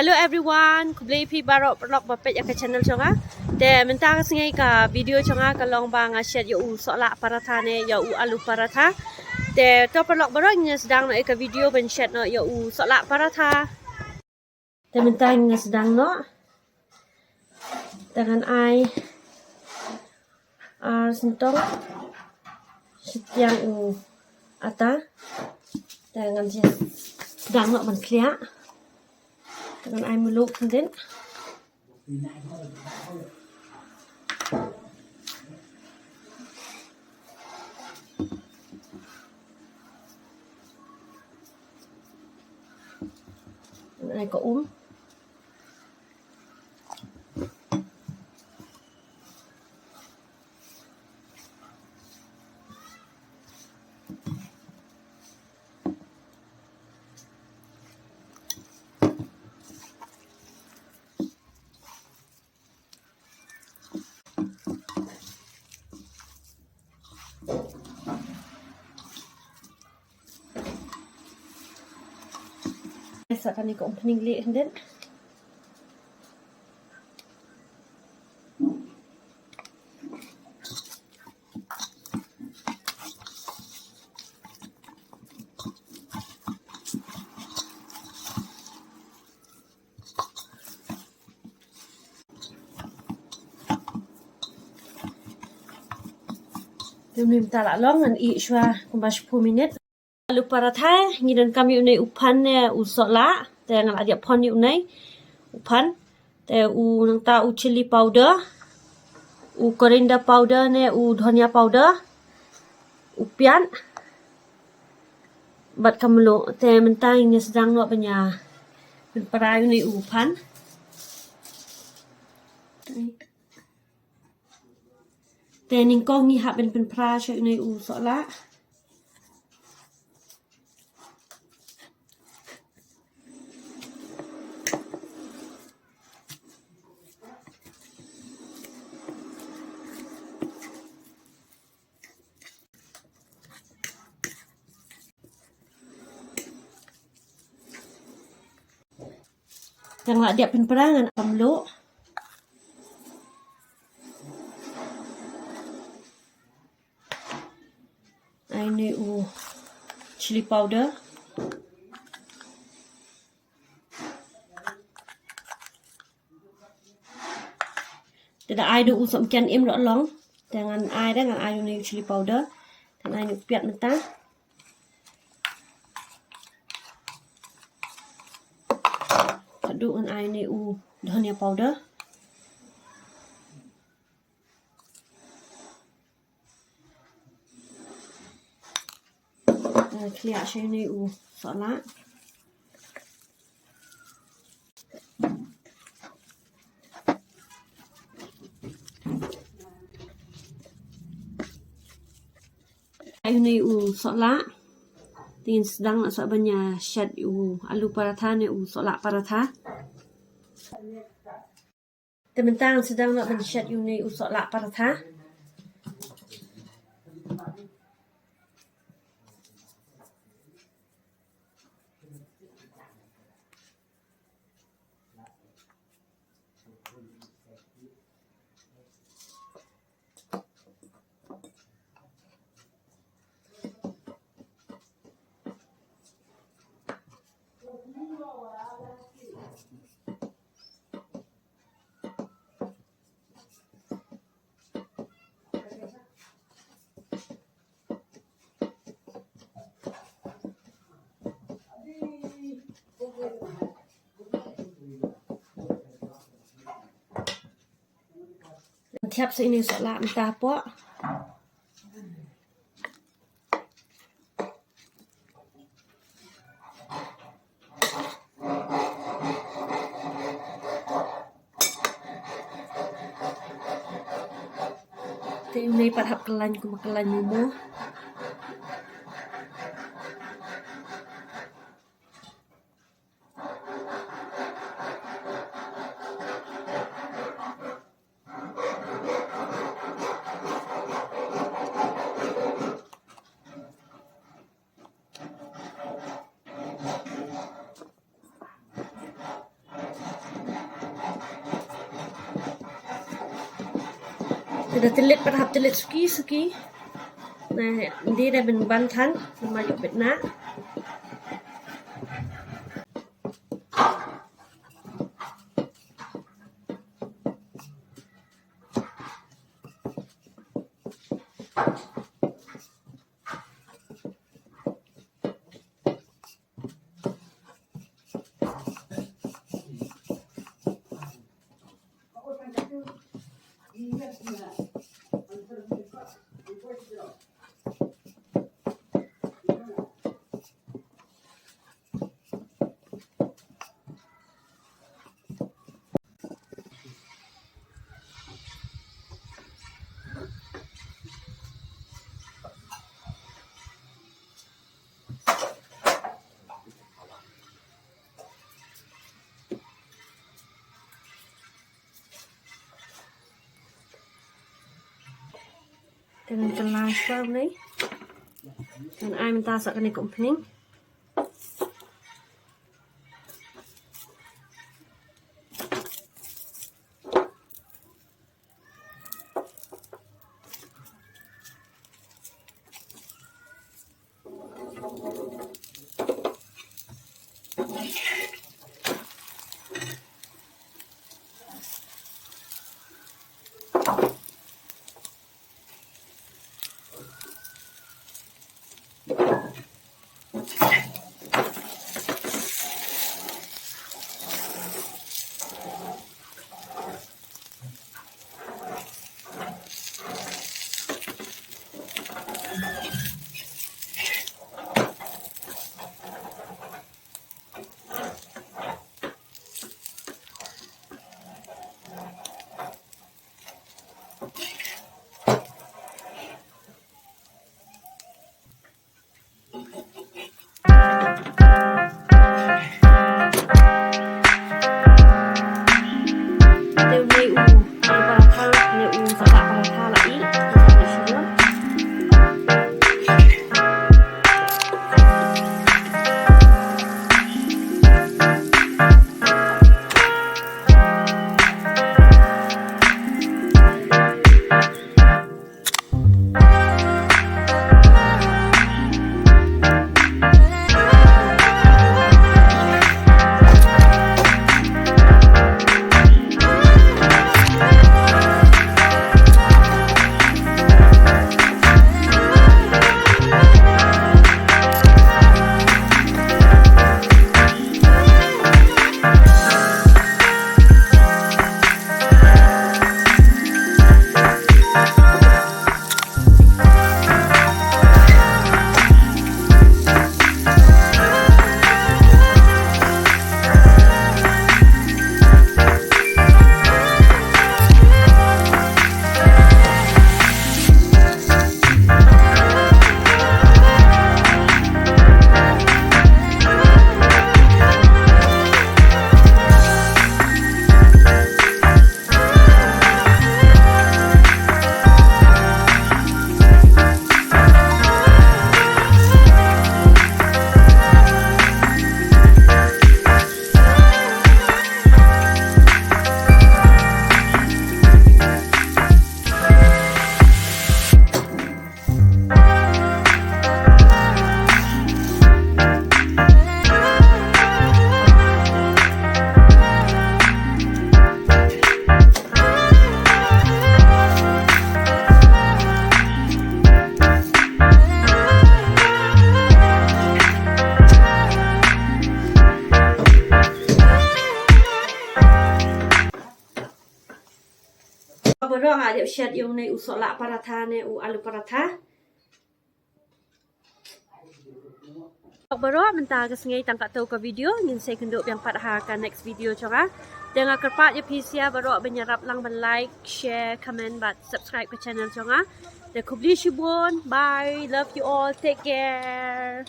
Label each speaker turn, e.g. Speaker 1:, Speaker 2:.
Speaker 1: Hello everyone, kublai pi barok perlok bapet ya ke channel chonga. De minta ka singai ka video chonga ka long ba nga shed yo sohlah paratha ne yo aloo paratha. De to perlok barok nya sedang no ka video ben shed no yo sohlah paratha. De minta nya sedang no dengan ai sentong setiang ata dengan sedang no man clear. Dengan air meluk kemudian air ke akan ikut opening lid kemudian minta lah long dan shwa kumba 10 minit. Aloo paratha ngidan kami unai upan ne sohlah dengan adia pon unai upan te nang ta chili powder coriander powder ne dhania powder pian bat kamlo te mentang ini sedang no banya perai unai upan te ningkong ni hak ben pra shay unai sohlah. Jangan dia perangan kamlo. Ini chili powder. Tidak ada usap ikan im dok long. Dengan air ini chili powder. Dan air ini piat mentah. Aduk dengan air ini dhania powder. Clear shay ni sohlah. Ini sohlah. Tingin sedang nak banyak shed aloo paratha ni sohlah paratha. Tementang sedang nak banyak shed ni sohlah paratha. Tiap ini sohlah entah apa. Ini parhap kelan mumu. Dah telit pada telit suki. Nah, dia dah benbantan maju betna. Dengan kelas farm ni. Dan ai minta sak kena ikut pening. Berang ada share yung na Sohlah Parantha na Aloo Parantha. Berang mentah kesengai tangkap tahu ke video ngin saya kenduk yang padahkan next video coba. Dengan kerpat je PCA berang menyerap lang like, share, comment, but subscribe ke channel coba. Dan kubli shibun. Bye. Love you all. Take care.